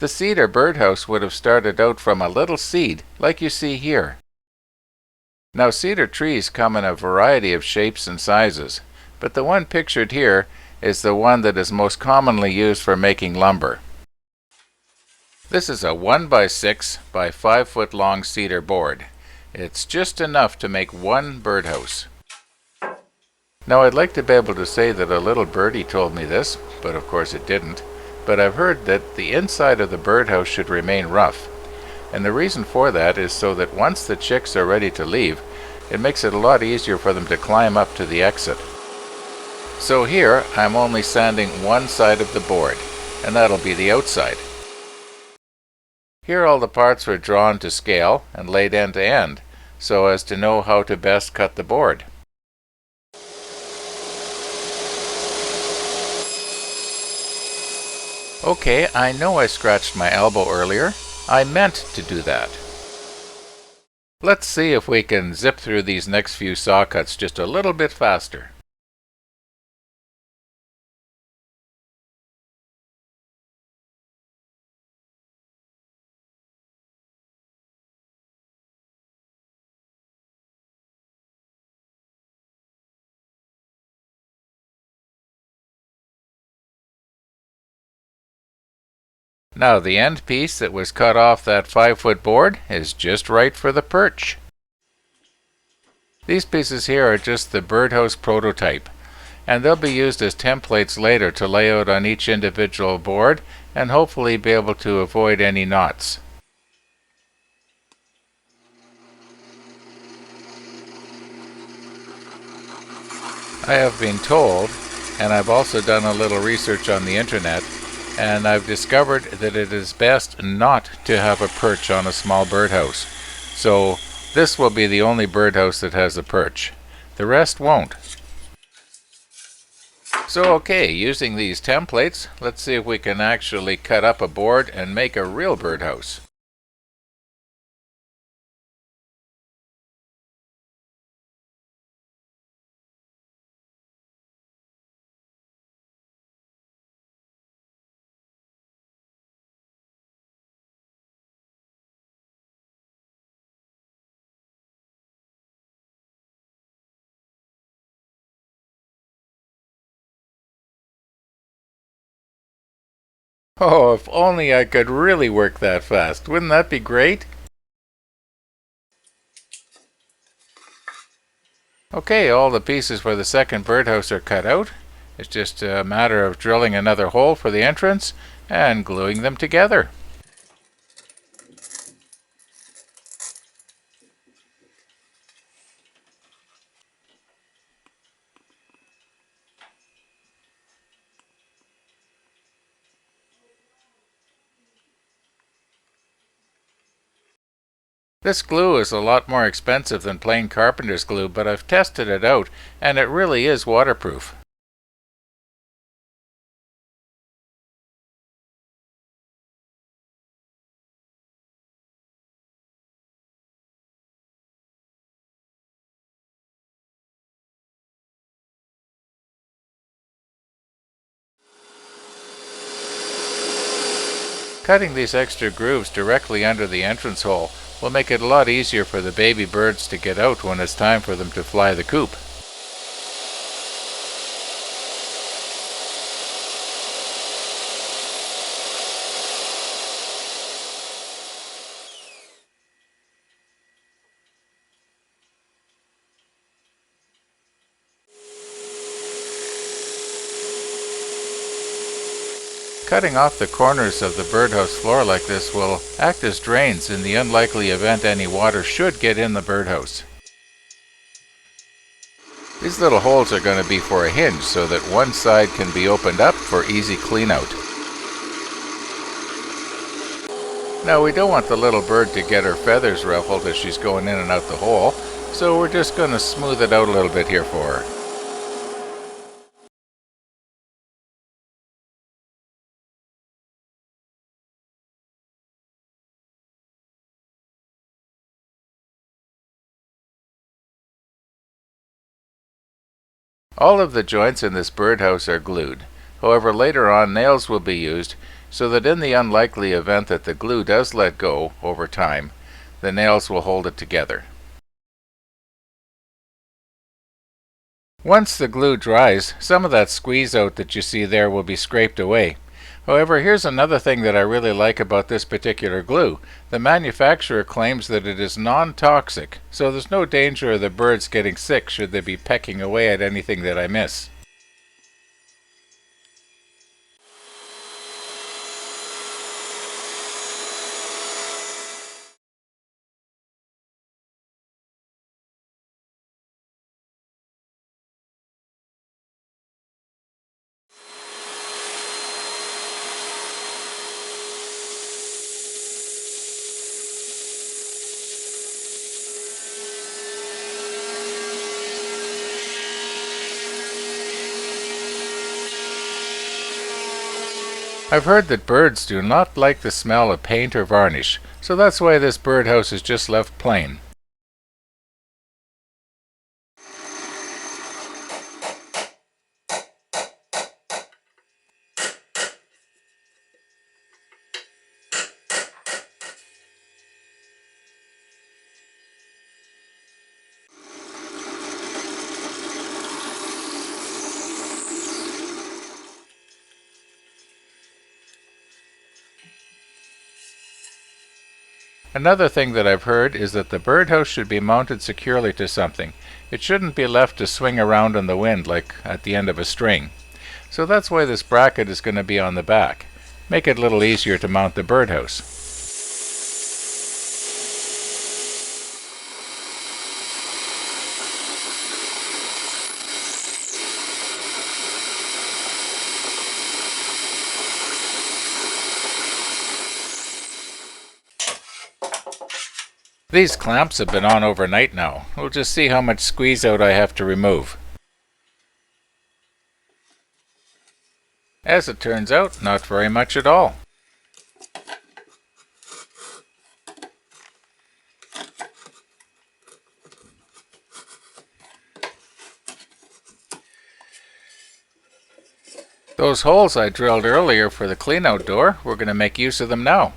The cedar birdhouse would have started out from a little seed, like you see here. Now cedar trees come in a variety of shapes and sizes, but the one pictured here is the one that is most commonly used for making lumber. This is a 1 by 6 by 5 foot long cedar board. It's just enough to make one birdhouse. Now I'd like to be able to say that a little birdie told me this, but of course it didn't. But I've heard that the inside of the birdhouse should remain rough. And the reason for that is so that once the chicks are ready to leave, it makes it a lot easier for them to climb up to the exit. So here I'm only sanding one side of the board, and that'll be the outside. Here all the parts are drawn to scale and laid end to end, so as to know how to best cut the board. Okay, I know I scratched my elbow earlier. I meant to do that. Let's see if we can zip through these next few saw cuts just a little bit faster. Now the end piece that was cut off that 5-foot board is just right for the perch. These pieces here are just the birdhouse prototype, and they'll be used as templates later to lay out on each individual board and hopefully be able to avoid any knots. I have been told, and I've also done a little research on the internet, and I've discovered that it is best not to have a perch on a small birdhouse. So this will be the only birdhouse that has a perch. The rest won't. So okay, using these templates, let's see if we can actually cut up a board and make a real birdhouse. Oh, if only I could really work that fast. Wouldn't that be great? Okay, all the pieces for the second birdhouse are cut out. It's just a matter of drilling another hole for the entrance and gluing them together. This glue is a lot more expensive than plain carpenter's glue, but I've tested it out and it really is waterproof. Cutting these extra grooves directly under the entrance hole will make it a lot easier for the baby birds to get out when it's time for them to fly the coop. Cutting off the corners of the birdhouse floor like this will act as drains in the unlikely event any water should get in the birdhouse. These little holes are going to be for a hinge so that one side can be opened up for easy clean out. Now we don't want the little bird to get her feathers ruffled as she's going in and out the hole, so we're just going to smooth it out a little bit here for her. All of the joints in this birdhouse are glued. However, later on nails will be used so that in the unlikely event that the glue does let go over time, the nails will hold it together. Once the glue dries, some of that squeeze out that you see there will be scraped away. However, here's another thing that I really like about this particular glue. The manufacturer claims that it is non-toxic, so there's no danger of the birds getting sick should they be pecking away at anything that I miss. I've heard that birds do not like the smell of paint or varnish, so that's why this birdhouse is just left plain. Another thing that I've heard is that the birdhouse should be mounted securely to something. It shouldn't be left to swing around in the wind like at the end of a string. So that's why this bracket is going to be on the back. Make it a little easier to mount the birdhouse. These clamps have been on overnight now. We'll just see how much squeeze out I have to remove. As it turns out, not very much at all. Those holes I drilled earlier for the clean-out door, we're going to make use of them now.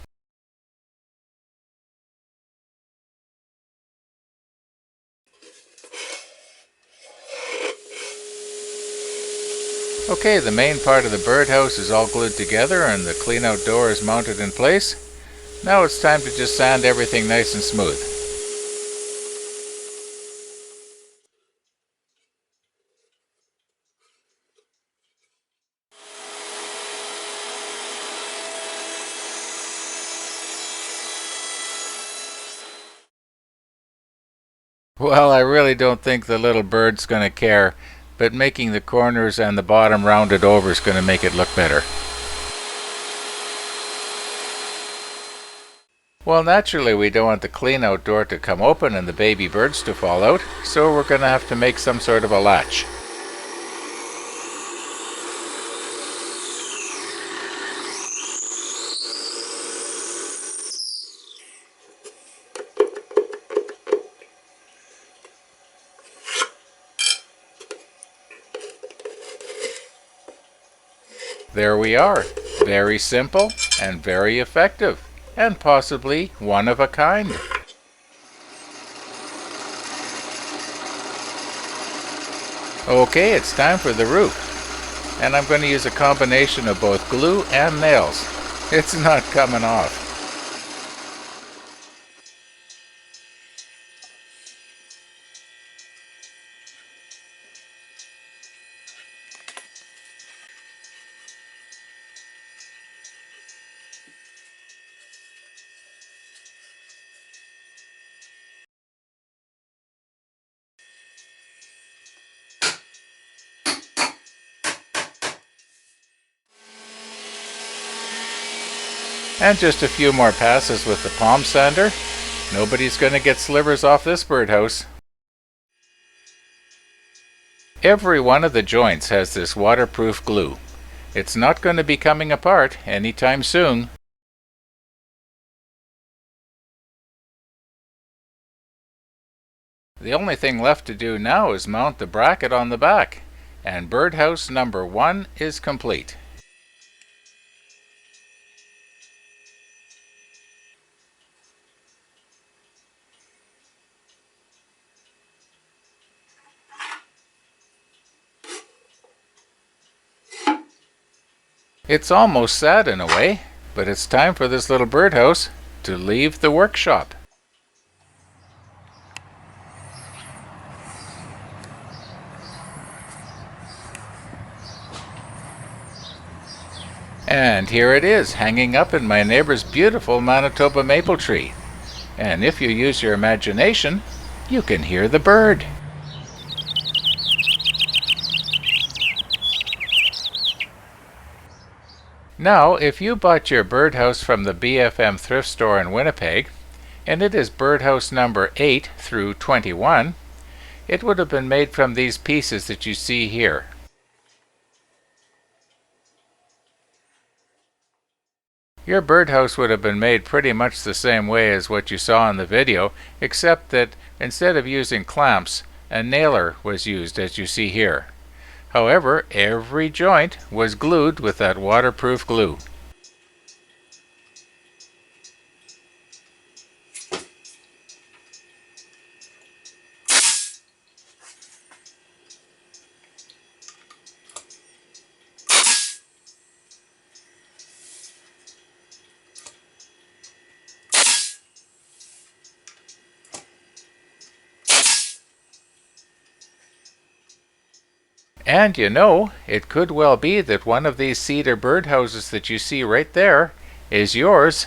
Okay, the main part of the birdhouse is all glued together and the clean-out door is mounted in place. Now it's time to just sand everything nice and smooth. Well, I really don't think the little bird's going to care, but making the corners and the bottom rounded over is going to make it look better. Well, naturally we don't want the clean-out door to come open and the baby birds to fall out, so we're going to have to make some sort of a latch. There we are. Very simple and very effective, and possibly one of a kind. Okay, it's time for the roof. And I'm going to use a combination of both glue and nails. It's not coming off. And just a few more passes with the palm sander. Nobody's going to get slivers off this birdhouse. Every one of the joints has this waterproof glue. It's not going to be coming apart anytime soon. The only thing left to do now is mount the bracket on the back, and birdhouse number 1 is complete. It's almost sad in a way, but it's time for this little birdhouse to leave the workshop. And here it is, hanging up in my neighbor's beautiful Manitoba maple tree. And if you use your imagination, you can hear the bird. Now, if you bought your birdhouse from the BFM Thrift Store in Winnipeg, and it is birdhouse number 8 through 21, it would have been made from these pieces that you see here. Your birdhouse would have been made pretty much the same way as what you saw in the video, except that instead of using clamps, a nailer was used as you see here. However, every joint was glued with that waterproof glue. And you know, it could well be that one of these cedar birdhouses that you see right there is yours.